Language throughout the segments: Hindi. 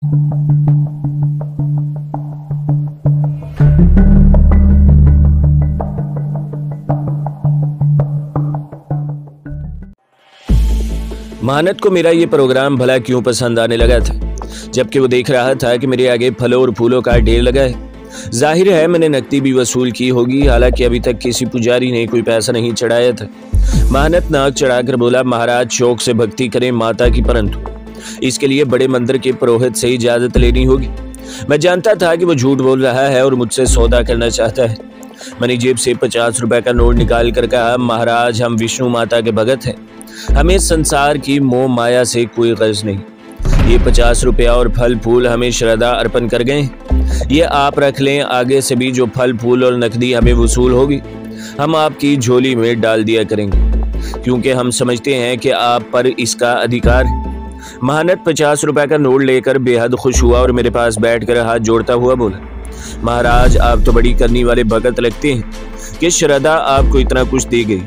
महानत को मेरा ये प्रोग्राम भला क्यों पसंद आने लगा था, जबकि वो देख रहा था कि मेरे आगे फलों और फूलों का ढेर लगा है। जाहिर है मैंने नकदी भी वसूल की होगी, हालांकि अभी तक किसी पुजारी ने कोई पैसा नहीं चढ़ाया था। महानत नाक चढ़ाकर बोला, महाराज शौक से भक्ति करें माता की, परंतु इसके लिए बड़े मंदिर के पुरोहित से इजाजत लेनी होगी। मैं जानता था कि वो झूठ बोल रहा है और मुझसे सौदा करना चाहता है। मैंने जेब से 50 रुपए का नोट निकाल कर कहा, महाराज हम विष्णु माता के भगत हैं, हमें संसार की मोह माया से कोई गर्ज नहीं। ये 50 रुपया और फल फूल हमें श्रद्धा अर्पण कर गए, ये आप रख लें। आगे से भी जो फल फूल और नकदी हमें वसूल होगी हम आपकी झोली में डाल दिया करेंगे, क्योंकि हम समझते हैं कि आप पर इसका अधिकार है। महानत 50 रुपए का नोट लेकर बेहद खुश हुआ और मेरे पास बैठकर हाथ जोड़ता हुआ बोला, महाराज आप तो बड़ी करनी वाले भगत लगते हैं कि श्रद्धा आपको इतना कुछ दे गई।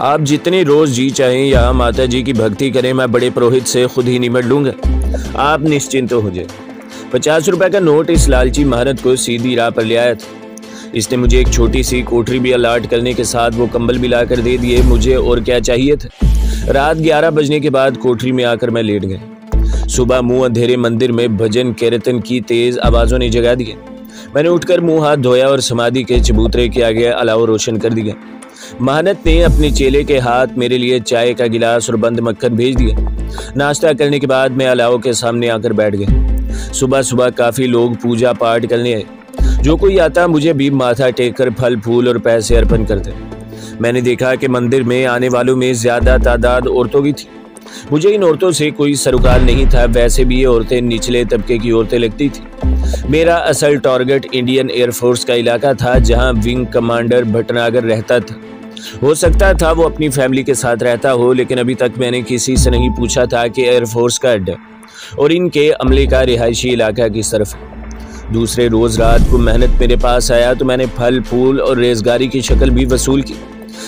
आप जितने रोज जी चाहें यहाँ माता जी की भक्ति करें, मैं बड़े पुरोहित से खुद ही निमट लूंगा, आप निश्चिंत हो जाए। 50 रुपए का नोट इस लालची महानत को सीधी राह पर ले आया था। इसने मुझे एक छोटी सी कोठरी भी अलाट करने के साथ वो कंबल भी लाकर दे दिए। मुझे और क्या चाहिए था। रात 11 बजने के बाद कोठरी में आकर मैं लेट गया। सुबह मुंह अंधेरे मंदिर में भजन कीर्तन की तेज आवाजों ने जगा दिया। मैंने उठकर मुंह हाथ धोया और समाधि के चबूतरे के आगे अलाव रोशन कर दिया। महानत ने अपने चेले के हाथ मेरे लिए चाय का गिलास और बंद मक्खन भेज दिया। नाश्ता करने के बाद मैं अलाव के सामने आकर बैठ गया। सुबह सुबह काफी लोग पूजा पाठ करने आए। जो कोई आता मुझे भी माथा टेक कर फल फूल और पैसे अर्पण करते। मैंने देखा कि मंदिर में आने वालों में ज्यादा तादाद औरतों की थी। मुझे इन औरतों से कोई सरोकार नहीं था, वैसे भी ये औरतें निचले तबके की औरतें लगती थी। मेरा असल टारगेट इंडियन एयरफोर्स का इलाका था, जहां विंग कमांडर भटनागर रहता था। हो सकता था वो अपनी फैमिली के साथ रहता हो, लेकिन अभी तक मैंने किसी से नहीं पूछा था कि एयरफोर्स का अड्डा और इनके अमले का रिहायशी इलाका किस तरफ है। दूसरे रोज रात को मेहनत मेरे पास आया तो मैंने फल फूल और रेजगारी की शक्ल भी वसूल की।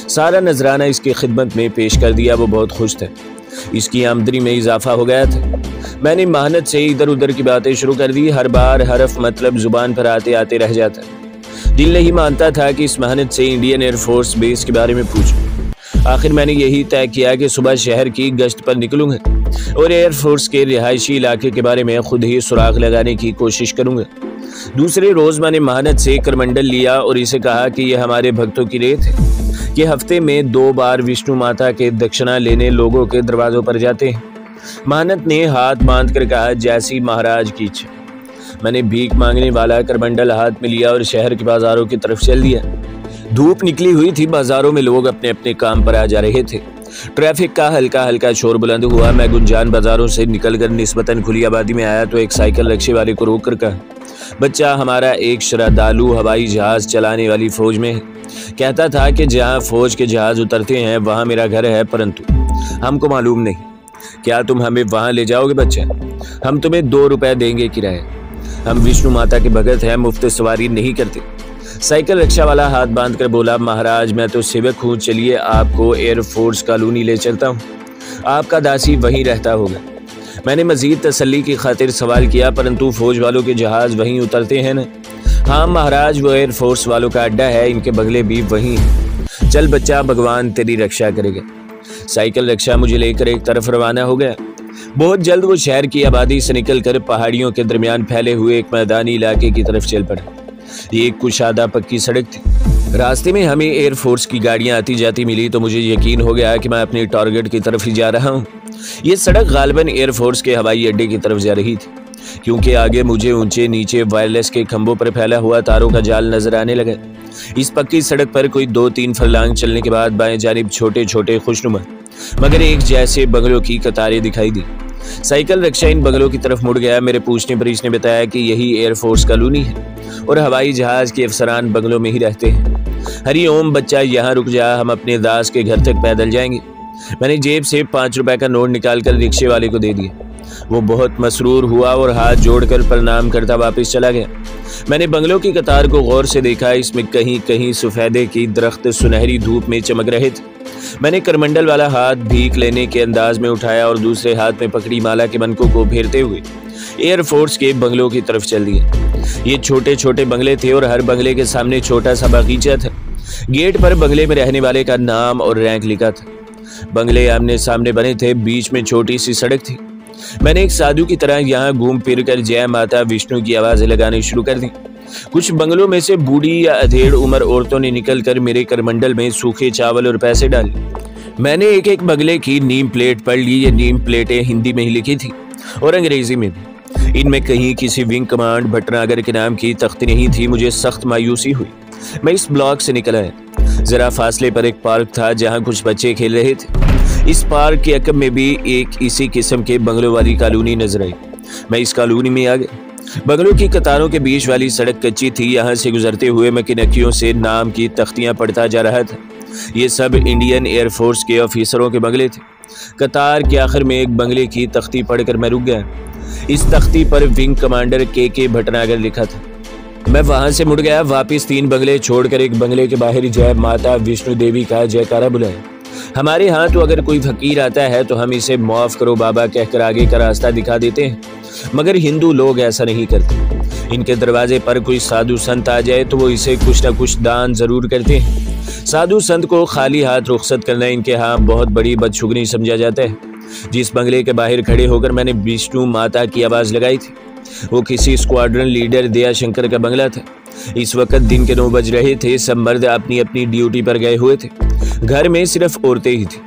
सारा नजराना इसकी खिदमत में पेश कर दिया। वो बहुत खुश था, इसकी आमदनी में इजाफा हो गया था। मैंने मेहनत से इधर उधर की बातें शुरू कर दी। हर बार हरफ मतलब जुबान पर आते आते रह जाता। दिल नहीं मानता था कि इस मेहनत से इंडियन एयरफोर्स बेस के बारे में पूछूं। आखिर मैंने यही तय किया कि सुबह शहर की गश्त पर निकलूंगा और एयरफोर्स के रिहायशी इलाके के बारे में खुद ही सुराग लगाने की कोशिश करूंगा। दूसरे रोज मैंने मेहनत से करमंडल लिया और इसे कहा कि यह हमारे भक्तों की रेत है कि हफ्ते में 2 बार विष्णु माता के दक्षिणा लेने लोगों के दरवाजों पर जाते हैं। मेहनत ने हाथ बांध कर कहा, जैसी महाराज की इच्छा। मैंने भीख मांगने वाला करमंडल हाथ में लिया और शहर के बाजारों की तरफ चल दिया। धूप निकली हुई थी, बाजारों में लोग अपने अपने काम पर आ जा रहे थे। ट्रैफिक का हल्का हल्का शोर बुलंद हुआ। मैं गुंजान बाजारों से निकलकर निस्बतन खुली आबादी में आया तो एक साइकिल रिक्शे वाले को रोक कर कहा, बच्चा हमारा एक श्रद्धालु हवाई जहाज चलाने वाली फौज में है। कहता था कि जहाँ फौज के जहाज उतरते हैं वहाँ मेरा घर है, परंतु हमको मालूम नहीं। क्या तुम हमें वहाँ ले जाओगे बच्चा? हम तुम्हें 2 रुपए देंगे किराया। हम विष्णु माता के भगत हैं, मुफ्त सवारी नहीं करते। साइकिल रिक्शा वाला हाथ बांध कर बोला, महाराज मैं तो सेवक हूँ, चलिए आपको एयरफोर्स कॉलोनी ले चलता हूँ, आपका दासी वहीं रहता होगा। मैंने मजीद तसल्ली की खातिर सवाल किया, परंतु फौज वालों के जहाज वहीं उतरते हैं ना? हाँ महाराज, वो एयरफोर्स वालों का अड्डा है, इनके बगले भी वहीं है। चल बच्चा, भगवान तेरी रक्षा करेगा। साइकिल रिक्शा मुझे लेकर एक तरफ रवाना हो गया। बहुत जल्द वो शहर की आबादी से निकलकर पहाड़ियों के दरमियान फैले हुए एक मैदानी इलाके की तरफ चल पड़ा। ये एक कुशादा पक्की सड़क थी। रास्ते में हमें एयरफोर्स की गाड़ियां आती जाती मिली तो मुझे यकीन हो गया कि मैं अपने टारगेट की तरफ ही जा रहा हूँ। ये सड़क गालिबन एयरफोर्स के हवाई अड्डे की तरफ जा रही थी, क्योंकि आगे मुझे ऊंचे नीचे वायरलेस के खंभों पर फैला हुआ तारों का जाल नजर आने लगा। इस पक्की सड़क पर कोई 2-3 फरलांग चलने के बाद बाएं जानिब छोटे छोटे खुशनुमा मगर एक जैसे बंगलों की कतारें दिखाई दी। साइकिल रिक्शा इन बंगलों की तरफ मुड़ गया। मेरे पूछने पर इसने बताया कि यही एयरफोर्स कॉलोनी है और हवाई जहाज के अफसरान बंगलों में ही रहते हैं। हरिओम बच्चा, यहाँ रुक जा, हम अपने दास के घर तक पैदल जाएंगे। मैंने जेब से 5 रुपए का नोट निकालकर रिक्शे वाले को दे दिया। वो बहुत मसरूर हुआ और हाथ जोड़कर प्रणाम करता वापस चला गया। मैंने बंगलों की कतार को गौर से देखा। इसमें कहीं कहीं सफेदे की दरख्त सुनहरी धूप में चमक रहे थे। मैंने करमंडल वाला हाथ भीख लेने के अंदाज में उठाया और दूसरे हाथ में पकड़ी माला के मनकों को फेरते हुए एयरफोर्स के बंगलों की तरफ चल दिए। ये छोटे छोटे बंगले थे और हर बंगले के सामने छोटा सा बगीचा था। गेट पर बंगले में रहने वाले का नाम और रैंक लिखा था। बंगले आमने सामने बने थे, बीच में छोटी सी सड़क थी। मैंने एक साधु की तरह यहाँ घूम फिर कर जय माता विष्णु की आवाजें लगानी शुरू कर दी। कुछ बंगलों में से बूढ़ी या अधेड़ उम्र औरतों ने निकलकर मेरे करमंडल में सूखे चावल और पैसे डाले। मैंने एक एक बंगले की नीम प्लेट पढ़ ली। ये नीम प्लेटें हिंदी में ही लिखी थी और अंग्रेजी में भी। इनमें कहीं किसी विंग कमांड भटनागर के नाम की तख्ती नहीं थी। मुझे सख्त मायूसी हुई। मैं इस ब्लॉक से निकल आया। जरा फासले पर एक पार्क था जहाँ कुछ बच्चे खेल रहे थे। इस पार्क के अकब में भी एक इसी किस्म के बंगलों वाली कॉलोनी नजर आई। मैं इस कॉलोनी में आ गया। बंगलों की कतारों के बीच वाली सड़क कच्ची थी। यहाँ से गुजरते हुए मैं किनकियों से नाम की तख्तियां पढ़ता जा रहा था। ये सब इंडियन एयरफोर्स के ऑफिसरों के बंगले थे। कतार के आखिर में एक बंगले की तख्ती पढ़कर मैं रुक गया। इस तख्ती पर विंग कमांडर के भटनागर लिखा था। मैं वहां से मुड़ गया। वापिस 3 बंगले छोड़कर एक बंगले के बाहर जय माता विष्णु देवी का जयकारा बुलाया। हमारे यहाँ तो अगर कोई फकीर आता है तो हम इसे माफ करो बाबा कहकर आगे का रास्ता दिखा देते हैं, मगर हिंदू लोग ऐसा नहीं करते। इनके दरवाजे पर कोई साधु संत आ जाए तो वो इसे कुछ न कुछ दान जरूर करते हैं। साधु संत को खाली हाथ रुखसत करना इनके यहाँ बहुत बड़ी बदशुगनी समझा जाता है। जिस बंगले के बाहर खड़े होकर मैंने विष्णु माता की आवाज लगाई थी वो किसी स्क्वाड्रन लीडर दया शंकर का बंगला था। इस वक्त दिन के 9 बज रहे थे। सब मर्द अपनी अपनी ड्यूटी पर गए हुए थे। घर में सिर्फ औरतें ही थी।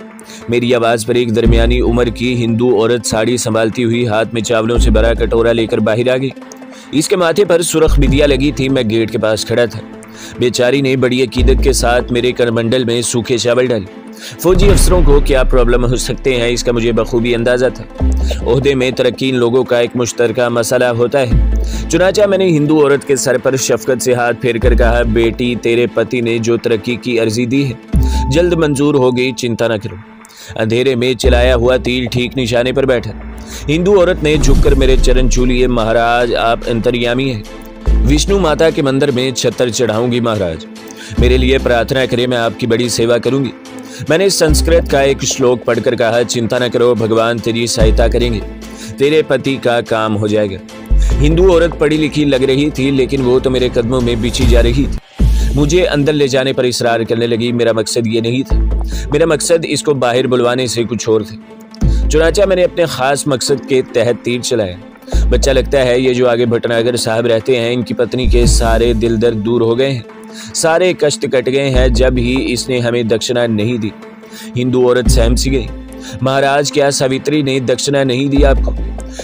मेरी आवाज पर एक दरमियानी उम्र की हिंदू औरत साड़ी संभालती हुई हाथ में चावलों से भरा कटोरा लेकर बाहर आ गई। इसके माथे पर सुर्ख बिंदिया लगी थी। मैं गेट के पास खड़ा था। बेचारी ने बड़ी अकीदत के साथ मेरे करमंडल में सूखे चावल डाले। फौजी अफसरों को क्या प्रॉब्लम हो सकते हैं इसका मुझे बखूबी अंदाजा था। ओहदे में तरक्की इन लोगों का एक मुश्तरका मसला होता है। चुनाचा मैंने हिंदू औरत के सर पर शफकत से हाथ फेर कर कहा, बेटी तेरे पति ने जो तरक्की की अर्जी दी है जल्द मंजूर हो गई, चिंता न करो। अंधेरे में चलाया हुआ तीर ठीक निशाने पर बैठा। हिंदू औरत ने झुककर मेरे चरण छू लिए। महाराज आप अंतर्यामी हैं। विष्णु माता के मंदिर में छतर चढ़ाऊंगी महाराज। मेरे लिए प्रार्थना करें, मैं आपकी बड़ी सेवा करूंगी। मैंने संस्कृत का एक श्लोक पढ़कर कहा, चिंता न करो भगवान तेरी सहायता करेंगे, तेरे पति का काम हो जाएगा। हिंदू औरत पढ़ी लिखी लग रही थी लेकिन वो तो मेरे कदमों में बिछी जा रही थी। मुझे अंदर ले जाने पर इसरार करने लगी। मेरा मकसद ये नहीं था। मेरा मकसद इसको बाहर बुलवाने से कुछ और था। चुनाचा मैंने अपने खास मकसद के तहत तीर चलाया। बच्चा लगता है ये जो आगे भटनागर साहब रहते हैं इनकी पत्नी के सारे दिल दर्द दूर हो गए हैं, सारे कष्ट कट गए हैं जब ही इसने हमें दक्षिणा नहीं दी। हिंदू औरत सहम सी गई। महाराज क्या सावित्री ने दक्षिणा नहीं दी आपको?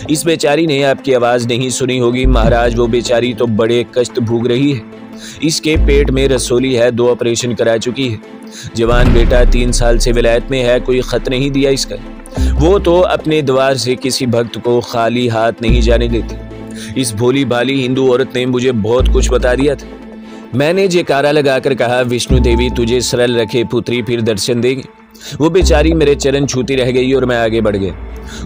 इस बेचारी ने आपकी आवाज नहीं सुनी होगी महाराज। वो बेचारी तो बड़े कष्ट भोग रही है। इसके पेट में रसोली है, 2 ऑपरेशन करा चुकी है। जवान बेटा 3 साल से विलायत में है, कोई खत नहीं दिया इसका। वो तो अपने द्वार से किसी भक्त को खाली हाथ नहीं जाने देती। इस भोली भाली हिंदू औरत ने मुझे बहुत कुछ बता दिया था। मैंने जयकारा लगाकर कहा, विष्णु देवी तुझे सरल रखे पुत्री, फिर दर्शन देगी। वो बेचारी मेरे चरण छूती रह गई और मैं आगे बढ़ गया।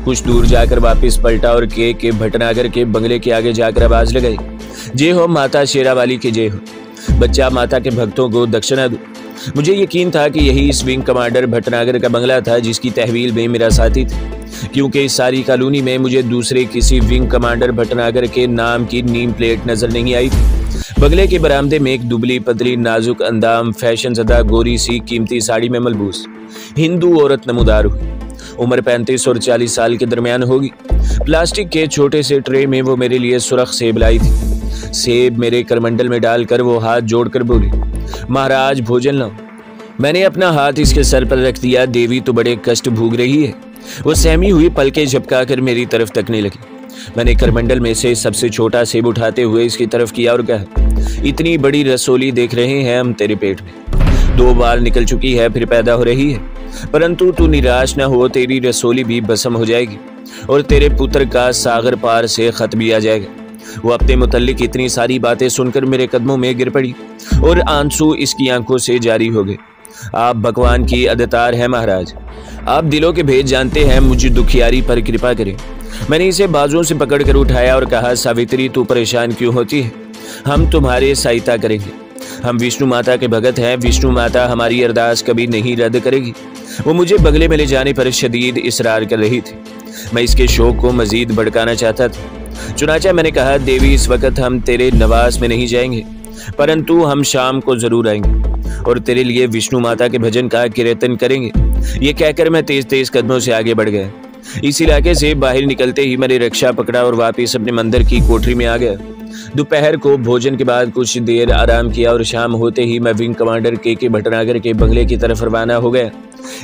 कुछ दूर जाकर वापस पलटा और के भटनागर के बंगले के आगे जाकर आवाज लगाई, जय हो माता शेरावाली की जय हो। बच्चा माता के भक्तों को दक्षिणा दो। मुझे यकीन था कि यही इस विंग कमांडर भटनागर का बंगला था जिसकी तहवील में मेरा साथी था, क्योंकि इस सारी कॉलोनी में मुझे दूसरे किसी विंग कमांडर भटनागर के नाम की नीम प्लेट नजर नहीं आई थी। बंगले के बरामदे में एक दुबली पतली नाजुक अंदाम फैशन ज़दा गोरी सी कीमती साड़ी में मलबूस हिंदू औरत नमूदार हुई। उम्र 35 और 40 साल के दरमियान होगी। प्लास्टिक के छोटे से ट्रे में वो मेरे लिए सुरख सेब लाई थी। सेब मेरे करमंडल में डालकर वो हाथ जोड़कर बोली, महाराज भोजन लाओ। मैंने अपना हाथ इसके सर पर रख दिया। देवी तो बड़े कष्ट भोग रही है। वो सहमी हुई पलकें झपका कर मेरी तरफ तकने लगी। मैंने करमंडल में से सबसे छोटा सेब उठाते हुए इसकी तरफ किया और कहा, इतनी बड़ी रसोली देख रहे हैं हम तेरे पेट में, 2 बार निकल चुकी है फिर पैदा हो रही है, परंतु तू निराश न हो, तेरी रसोली भी भस्म हो जाएगी और तेरे पुत्र का सागर पार से खत भी आ जाएगा। वो अपने मुतल्लिक इतनी सारी बातें सुनकर मेरे कदमों में गिर पड़ी और आंसू इसकी आंखों से जारी हो गए। आप भगवान की अदतार हैं महाराज, आप दिलों के भेद जानते हैं, मुझे दुखियारी पर कृपा करें। मैंने इसे बाजुओं से पकड़कर उठाया और कहा, सावित्री तू परेशान क्यों होती है, हम तुम्हारे सहायता करेंगे। हम विष्णु माता के भगत हैं, विष्णु माता हमारी अरदास कभी नहीं रद्द करेगी। वो मुझे बंगले में ले जाने पर शदीद इसरार कर रही थी। मैं इसके शौक को मजीद भड़काना चाहता था। चुनाचा मैंने कहा, देवी इस वक्त हम तेरे नवास में नहीं जाएंगे, परंतु हम शाम को जरूर आएंगे और तेरे लिए विष्णु माता के भजन का कीर्तन करेंगे। ये कहकर मैं तेज तेज कदमों से आगे बढ़ गया। इस इलाके से बाहर निकलते ही मैंने रिक्शा पकड़ा और वापस अपने मंदिर की कोठरी में आ गया। दोपहर को भोजन के बाद कुछ देर आराम किया और शाम होते ही मैं विंग कमांडर के भटनागर के बंगले की तरफ रवाना हो गया।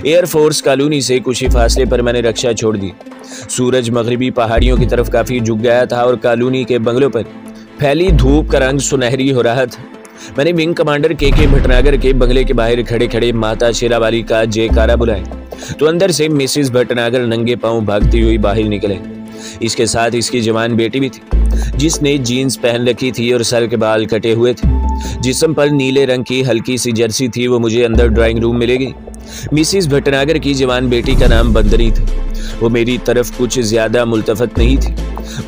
एयरफोर्स कॉलोनी से कुछ ही फासले पर मैंने रिक्शा छोड़ दी। सूरज मगरिबी पहाड़ियों की तरफ काफी झुक गया था और कॉलोनी के बंगलों पर फैली धूप का रंग सुनहरी हो रहा था। मैंने विंग कमांडर के भटनागर के बंगले के बाहर खड़े खड़े माता शेरावाली का जयकारा बुलाया तो अंदर से मिसेस भटनागर नंगे पांव भागती हुई बाहर निकले। इसके साथ इसकी जवान बेटी भी थी, जिसने जीन्स पहन रखी थी और सर के बाल कटे हुए थे। जिस्म पर नीले रंग की हल्की सी जर्सी थी। वो मुझे अंदर ड्राइंग रूम में ले गई। मिसेस भटनागर की जवान बेटी का नाम बंदनी था। वो मेरी तरफ कुछ ज्यादा मुल्तफत नहीं थी।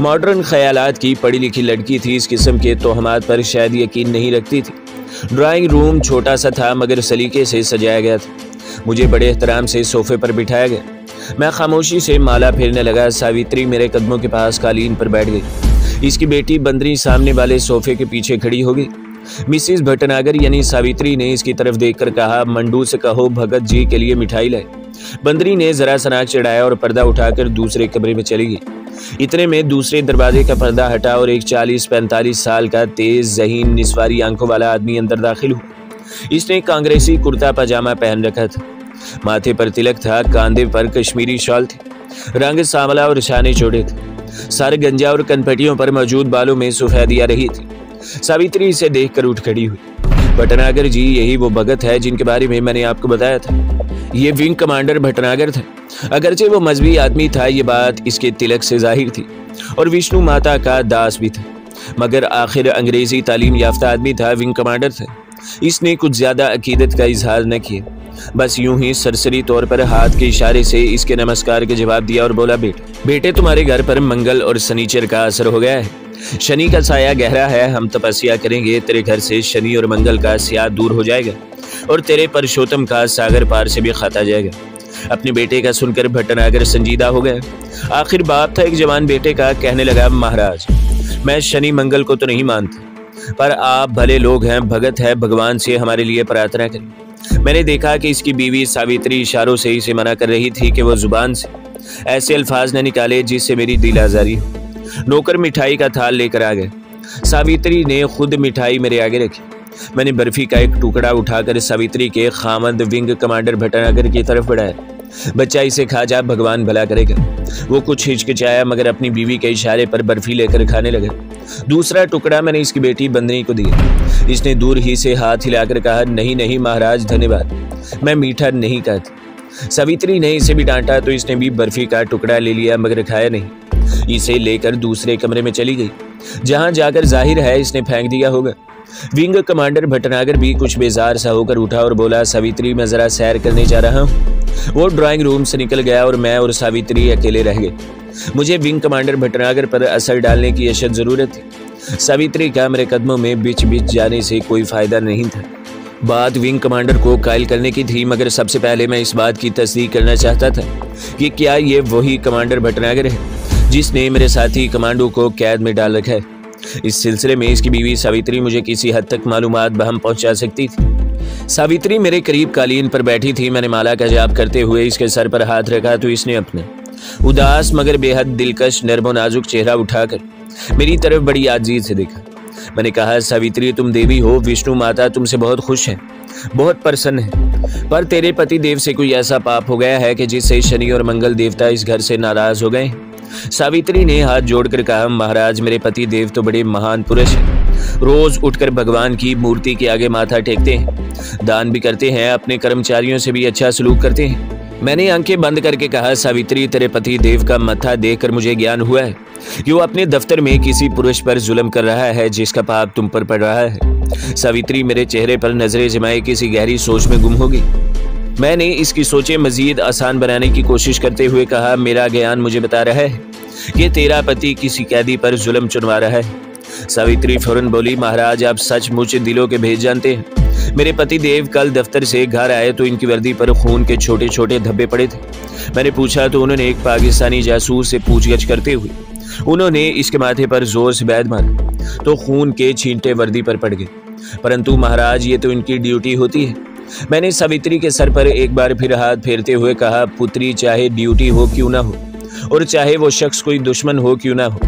मॉडर्न ख्यालात की पढ़ी लिखी लड़की थी। इस किस्म के तोहमात पर शायद यकीन नहीं रखती थी। ड्राइंग रूम छोटा सा था मगर सलीके से सजाया गया था। मुझे बड़े एहतराम से सोफे पर बिठाया गया। मैं खामोशी से माला फेरने लगा। सावित्री मेरे कदमों के पास कालीन पर बैठ गई। इसकी बेटी बंदनी सामने वाले सोफे के पीछे खड़ी हो गई। मिसेस भटनागर यानी सावित्री ने इसकी तरफ देखकर कहा, मंडू से कहो भगत जी के लिए मिठाई लाए। बंदरी ने जरा सनाक चढ़ाया और पर्दा उठाकर दूसरे कमरे में चली गई। इतने में दूसरे दरवाजे का पर्दा हटा और एक 40-45 साल का तेज जहीन निस्वारी आंखों वाला आदमी अंदर दाखिल हुआ। इसने कांग्रेसी कुर्ता पजामा पहन रखा था। माथे पर तिलक था, कांधे पर कश्मीरी शॉल थी, रंग सांवला और शाने चौड़े थे। सर गंजा और कनपटियों पर मौजूद बालों में सफेदी आ रही थी। सावित्री इसे देखकर उठ खड़ी हुई। भटनागर जी, यही वो भगत है जिनके बारे में मैंने आपको बताया था। ये विंग कमांडर भटनागर था। अगरचे वो मजहबी आदमी था, ये बात इसके तिलक से जाहिर थी, और विष्णु माता का दास भी था, मगर आखिर अंग्रेजी तालीम याफ्ता आदमी था, विंग कमांडर था। इसने कुछ ज्यादा अकीदत का इजहार न किया, बस यूं ही सरसरी तौर पर हाथ के इशारे से इसके नमस्कार के जवाब दिया और बोला, बेटे तुम्हारे घर पर मंगल और शनिचर का असर हो गया है। शनि का साया गहरा है। हम तपस्या करेंगे, तेरे घर से शनि और मंगल का स्याह दूर हो जाएगा और तेरे परशोत्तम का सागर पार से भी खाता जाएगा। अपने बेटे का सुनकर भटनागर संजीदा हो गया। आखिर बाप था एक जवान बेटे का। कहने लगा, महाराज, मैं शनि मंगल को तो नहीं मानता, पर आप भले लोग हैं, भगत है, भगवान से हमारे लिए प्रार्थना करें। मैंने देखा कि इसकी बीवी सावित्री इशारों से इसे मना कर रही थी कि वो जुबान से ऐसे अल्फाज न निकाले जिससे मेरी दिल आजारी हो। नौकर मिठाई का थाल लेकर आ गए। सावित्री ने खुद मिठाई मेरे आगे रखी। मैंने बर्फी का एक टुकड़ा उठाकर सावित्री के खामद विंग कमांडर भटनागर की तरफ बढ़ाया। बच्चा इसे खा जा, भगवान भला करेगा। वो कुछ हिचकिचाया मगर अपनी बीवी के इशारे पर बर्फी लेकर खाने लगा। दूसरा टुकड़ा मैंने इसकी बेटी बंदनी को दिया। इसने दूर ही से हाथ हिलाकर कहा, नहीं नहीं महाराज, धन्यवाद, मैं मीठा नहीं खाती। सावित्री ने इसे भी डांटा तो इसने भी बर्फी का टुकड़ा ले लिया मगर खाया नहीं। इसे लेकर दूसरे कमरे में चली गई, जहां जाकर जाहिर है इसने फेंक दिया होगा। विंग कमांडर भटनागर भी कुछ बेजार सा होकर उठा और बोला, सावित्री, मैं जरा सैर करने जा रहा हूँ। वो ड्राइंग रूम से निकल गया और मैं और सावित्री अकेले रह गए। मुझे विंग कमांडर भटनागर पर असर डालने की अशद जरूरत थी। सावित्री का मेरे कदमों में बिच जाने से कोई फायदा नहीं था। बात विंग कमांडर को कायल करने की थी, मगर सबसे पहले मैं इस बात की तस्दीक करना चाहता था कि क्या ये वही कमांडर भटनागर है जिसने मेरे साथी कमांडो को कैद में डाल रखा है। इस सिलसिले में इसकी बीवी सावित्री मुझे किसी हद तक मालूमात बहम पहुंचा सकती थी। सावित्री मेरे करीब कालीन पर बैठी थी। मैंने माला का जाप करते हुए इसके सर पर हाथ रखा तो इसने अपना उदास मगर बेहद दिलकश नर्मो नाजुक चेहरा उठाकर मेरी तरफ बड़ी आजीज़ से देखा। मैंने कहा, सावित्री, तुम देवी हो, विष्णु माता तुमसे बहुत खुश है, बहुत प्रसन्न है, पर तेरे पति देव से कोई ऐसा पाप हो गया है कि जिससे शनि और मंगल देवता इस घर से नाराज हो गए। सावित्री ने हाथ जोड़कर कहा, महाराज, मेरे पति देव तो बड़े महान पुरुष हैं, रोज उठकर भगवान की मूर्ति के आगे माथा टेकते हैं, दान भी करते हैं, अपने कर्मचारियों से भी अच्छा सलूक करते हैं। मैंने आंखें बंद करके कहा, सावित्री, तेरे पति देव का मत्था देखकर मुझे ज्ञान हुआ है कि वो अपने दफ्तर में किसी पुरुष पर जुल्म कर रहा है जिसका पाप तुम पर पड़ रहा है। सावित्री मेरे चेहरे पर नजरें जमाए किसी गहरी सोच में गुम हो गई। मैंने इसकी सोचें मजीद आसान बनाने की कोशिश करते हुए कहा, मेरा ज्ञान मुझे बता रहा है कि तेरा पति किसी कैदी पर जुल्म चुनवा रहा है। सावित्री फौरन बोली, महाराज, आप सचमुच दिलों के भेद जानते हैं। मेरे पति देव कल दफ्तर से घर आए तो इनकी वर्दी पर खून के छोटे छोटे धब्बे पड़े थे। मैंने पूछा तो उन्होंने एक पाकिस्तानी जासूस से पूछगछ करते हुए उन्होंने इसके माथे पर जोर से बैद मारा तो खून के छींटे वर्दी पर पड़ गए। परंतु महाराज, ये तो इनकी ड्यूटी होती है। मैंने सावित्री के सर पर एक बार फिर हाथ फेरते हुए कहा, पुत्री, चाहे ड्यूटी हो क्यों ना हो और चाहे वो शख्स कोई दुश्मन हो क्यों ना हो,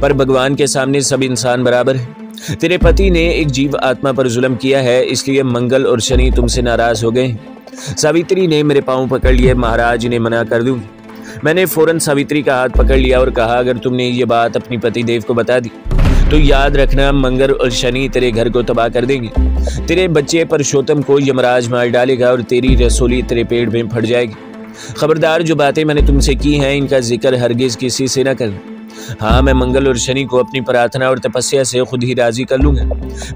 पर भगवान के सामने सब इंसान बराबर है। तेरे पति ने एक जीव आत्मा पर जुल्म किया है, इसलिए मंगल और शनि तुमसे नाराज हो गए। सावित्री ने मेरे पांव पकड़ लिए। महाराज, इन्हें मना कर दूंगी। मैंने फौरन सावित्री का हाथ पकड़ लिया और कहा, अगर तुमने ये बात अपनी पति देव को बता दी तो याद रखना, मंगल और शनि तेरे घर को तबाह कर देंगे। तेरे बच्चे परशोत्तम को यमराज मार डालेगा और तेरी रसोली तेरे पेट में फट जाएगी। खबरदार, जो बातें मैंने तुमसे की हैं इनका जिक्र हरगिज किसी से न करना। हाँ, मैं मंगल और शनि को अपनी प्रार्थना और तपस्या से खुद ही राजी कर लूंगा।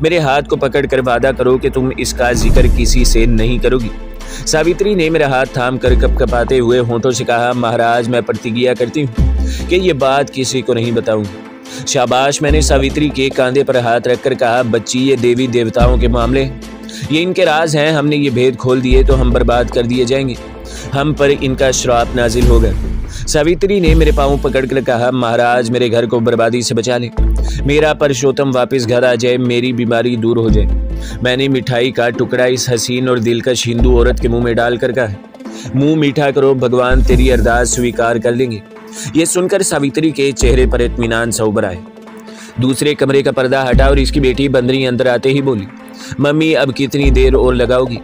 मेरे हाथ को पकड़कर वादा करो कि तुम इसका जिक्र किसी से नहीं करोगी। सावित्री ने मेरा हाथ थाम कर कपकपाते हुए होंठों से कहा, महाराज, मैं प्रतिज्ञा करती हूँ कि ये बात किसी को नहीं बताऊंगी। शाबाश, मैंने सावित्री के कांधे पर हाथ रखकर कहा, बच्ची, ये देवी देवताओं के मामले, ये इनके राज हैं। हमने ये भेद खोल दिए तो हम बर्बाद कर दिए जाएंगे, हम पर इनका श्राप नाजिल होगा। सावित्री ने मेरे पांव पकड़कर कहा, महाराज, मेरे घर को बर्बादी से बचा ले, मेरा परशोत्तम वापस घर आ जाए, मेरी बीमारी दूर हो जाए। मैंने मिठाई का टुकड़ा इस हसीन और दिलकश हिंदू औरत के मुंह में डालकर कहा, मुंह मीठा करो, भगवान तेरी अरदास स्वीकार कर लेंगे। ये सुनकर सावित्री के चेहरे पर इत्मीनान सा उभर आए। दूसरे कमरे का पर्दा हटा और इसकी बेटी बंदरी अंदर आते ही बोली, मम्मी, अब कितनी देर और लगाओगी?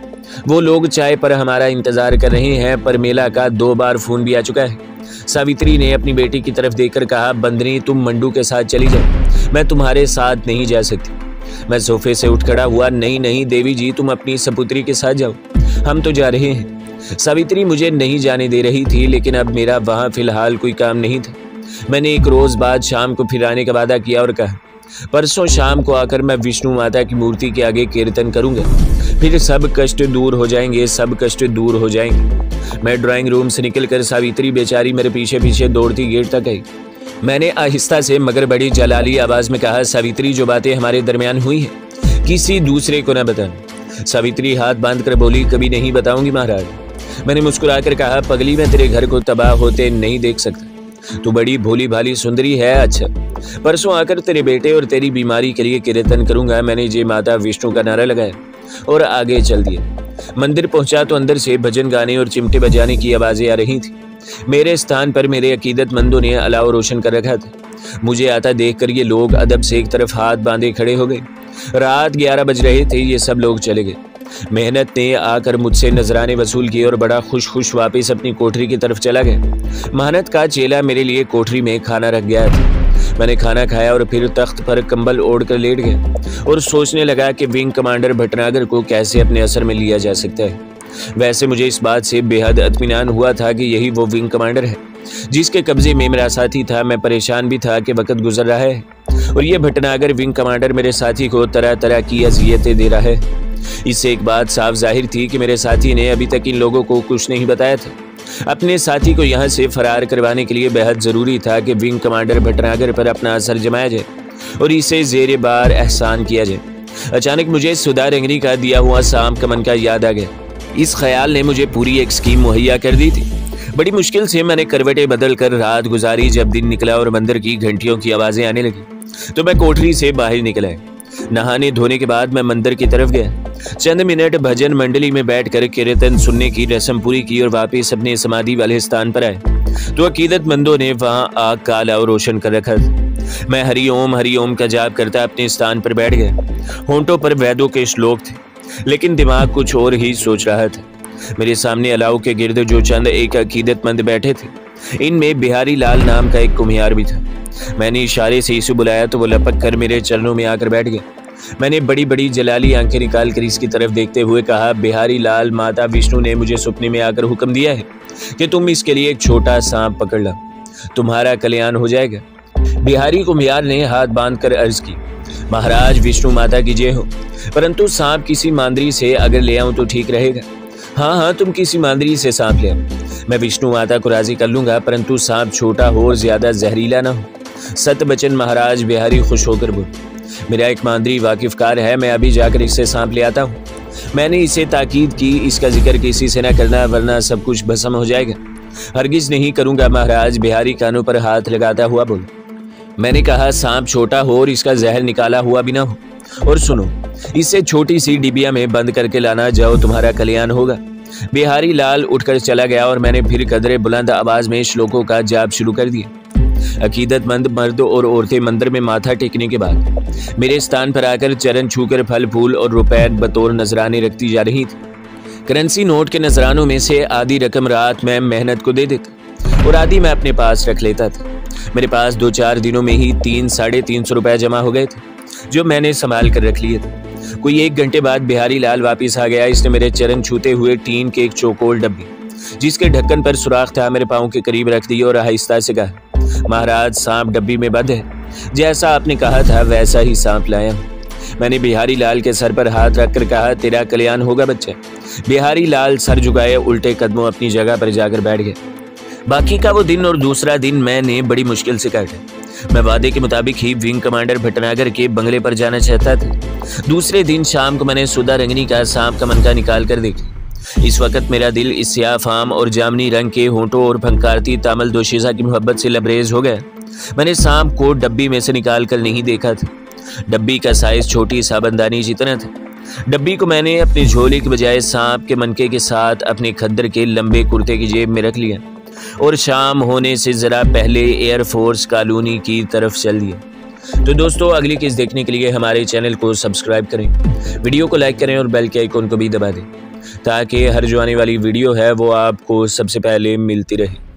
वो लोग चाय पर हमारा इंतजार कर रहे हैं, पर मेला का 2 बार फोन भी आ चुका है। सावित्री ने अपनी बेटी की तरफ देखकर कहा, बंदरी, तुम मंडू के साथ चली जाओ, मैं तुम्हारे साथ नहीं जा सकती। मैं सोफे से उठ खड़ा हुआ, नहीं नहीं देवी जी, तुम अपनी सपुत्री के साथ जाओ, हम तो जा रहे हैं। सावित्री मुझे नहीं जाने दे रही थी, लेकिन अब मेरा वहाँ फिलहाल कोई काम नहीं था। मैंने एक रोज बाद शाम को फिर आने का वादा किया और कहा, परसों शाम को आकर मैं विष्णु माता की मूर्ति के आगे कीर्तन करूंगा, फिर सब कष्ट दूर हो जाएंगे, सब कष्ट दूर हो जाएंगे। मैं ड्राइंग रूम से निकलकर सावित्री बेचारी मेरे पीछे पीछे दौड़ती गेट तक आई। मैंने आहिस्ता से मगर बड़ी जलाली आवाज में कहा, सावित्री, जो बातें हमारे दरमियान हुई हैं किसी दूसरे को न बताना। सावित्री हाथ बांध कर बोली, कभी नहीं बताऊंगी महाराज। मैंने मुस्कुराकर कहा, पगली, मैं तेरे घर को तबाह होते नहीं देख सकता, तू बड़ी भोली भाली सुंदरी है। अच्छा, परसों आकर तेरे बेटे और तेरी बीमारी के लिए कीर्तन करूंगा। मैंने जय माता विष्णु का नारा लगाया और आगे चल दिया। मंदिर पहुंचा तो अंदर से भजन गाने और चिमटे बजाने की आवाजें आ रही थी। मेरे स्थान पर मेरे अकीदतमंदों ने अलाव रोशन कर रखा था। मुझे आता देखकर ये लोग अदब से एक तरफ हाथ बांधे खड़े हो गए। रात 11 बज रहे थे, ये सब लोग चले गए। मेहनत ने आकर मुझसे नजराने वसूल किए और बड़ा खुश वापस अपनी कोठरी की तरफ चला गया। मेहनत का चेला मेरे लिए कोठरी में खाना रख गया था। मैंने खाना खाया और फिर तख्त पर कंबल ओढ़ कर लेट गया और सोचने लगा कि विंग कमांडर भटनागर को कैसे अपने असर में लिया जा सकता है। वैसे मुझे इस बात से बेहद इत्मीनान हुआ था कि यही वो विंग कमांडर है जिसके कब्जे में मेरा साथी था। मैं परेशान भी था कि वक्त गुजर रहा है और ये भटनागर विंग कमांडर मेरे साथी को तरह तरह की अजियतें दे रहा है। इससे एक बात साफ जाहिर थी कि मेरे साथी ने अभी तक इन लोगों को कुछ नहीं बताया था। अपने साथी को यहाँ से फरार करवाने के लिए बेहद जरूरी था कि विंग कमांडर भटनागर पर अपना असर जमाया जाए और इसे जेरे बार एहसान किया जाए। अचानक मुझे सुधा रंगनी का दिया हुआ शाम कमन का याद आ गया। इस ख्याल ने मुझे पूरी एक स्कीम मुहैया कर दी थी। बड़ी मुश्किल से मैंने करवटें बदल कर रात गुजारी। जब दिन निकला और मंदिर की घंटियों की आवाजें आने लगी तो मैं कोठरी से बाहर निकला। नहाने धोने के बाद मैं मंदिर की तरफ गया। चंद मिनट भजन मंडली में बैठकर कीर्तन सुनने की रस्म पूरी की और वापस अपने समाधि वाले स्थान पर आए तो अकीदतमंदों ने वहां आग का अलाव रोशन कर रखा था। मैं हरि ओम का जाप करता अपने स्थान पर बैठ गया। होंठों पर वेदों के श्लोक थे, लेकिन दिमाग कुछ और ही सोच रहा था। मेरे सामने अलाव के गिर्द जो चंद एक अकीदतमंद बैठे थे, इनमें बिहारी लाल नाम का एक कुम्हियार भी था। मैंने इशारे से इसे बुलाया तो वो लपक कर मेरे चरणों में आकर बैठ गया। मैंने बड़ी बड़ी जलाली आंखें निकाल कर इसकी तरफ देखते हुए कहा, बिहारी लाल, माता विष्णु ने मुझे सपने में आकर हुक्म दिया है कि तुम इसके लिए एक छोटा सांप पकड़ लो, तुम्हारा कल्याण हो जाएगा। बिहारी कुम्हियार ने हाथ बांधकर अर्ज की, महाराज विष्णु माता की जय हो, परंतु सांप किसी मांदरी से अगर ले आऊं तो ठीक रहेगा। हाँ, तुम किसी मांदरी से सांप ले आओ, मैं विष्णु माता को राजी कर लूंगा, परंतु सांप छोटा हो और ज्यादा जहरीला ना हो। सत बचन महाराज। बिहारी खुश होकर बोल, मेरा एक मांदरी वाकिफकार है, मैं अभी जाकर इससे सांप ले आता हूँ। मैंने इसे ताकीद की, इसका जिक्र किसी से न करना वरना सब कुछ भस्म हो जाएगा। हरगिज नहीं करूंगा महाराज। बिहारी कानों पर हाथ लगाता हुआ बोला। मैंने कहा सांप छोटा हो और इसका जहर निकाला हुआ भी ना हो, और सुनो, इसे छोटी सी डिबिया में बंद करके लाना, जाओ तुम्हारा कल्याण होगा। बिहारी लाल उठकर चला गया और मैंने फिर कदरे बुलंद आवाज में श्लोकों का जाप शुरू कर दिया। अकीदतमंद मर्द और औरतें मंदिर में माथा टेकने के बाद मेरे स्थान पर आकर चरण छूकर फल फूल और रुपए बतौर नजराने रखती जा रही थी। करेंसी नोट के नजरानों में से आधी रकम रात में मेहनत को दे देता और आधी मैं अपने पास रख लेता था। मेरे पास 2-4 दिनों में ही 300-350 रुपए जमा हो गए थे, जो मैंने संभाल कर रख लिए थे। कोई 1 घंटे बाद बिहारी लाल वापिस आ गया। इसने मेरे चरण छूते हुए टीन के एक चौकोर डब्बी, जिसके ढक्कन पर सुराख था, मेरे पाँव के करीब रख दी और आहिस्ता से कहा, महाराज सांप डब्बी में बंद है, जैसा आपने कहा था वैसा ही सांप लाया हूँ। मैंने बिहारी लाल के सर पर हाथ रखकर कहा, तेरा कल्याण होगा बच्चा। बिहारी लाल सर झुकाए उल्टे कदमों अपनी जगह पर जाकर बैठ गए। बाकी का वो दिन और दूसरा दिन मैंने बड़ी मुश्किल से काटा। मैं वादे के मुताबिक ही विंग कमांडर भटनागर के बंगले पर जाना चाहता था। दूसरे दिन शाम को मैंने सुधा रंगनी का सांप का मनका निकाल कर देखा। इस वक्त मेरा दिल इस स्याह फाम और जामनी रंग के होंठों और फंकारती तामल दोशीजा की मोहब्बत से लबरेज हो गया। मैंने सांप को डब्बी में से निकाल कर नहीं देखा था। डब्बी का साइज छोटी साबंदानी जितना था। डब्बी को मैंने अपनी झोली के बजाय सांप के मनके के साथ अपने खद्दर के लंबे कुर्ते की जेब में रख लिया और शाम होने से जरा पहले एयरफोर्स कॉलोनी की तरफ चल दिया। तो दोस्तों, अगली केस देखने के लिए हमारे चैनल को सब्सक्राइब करें, वीडियो को लाइक करें और बेल के आइकन को भी दबा दें, ताकि हर जो आने वाली वीडियो है वो आपको सबसे पहले मिलती रहे।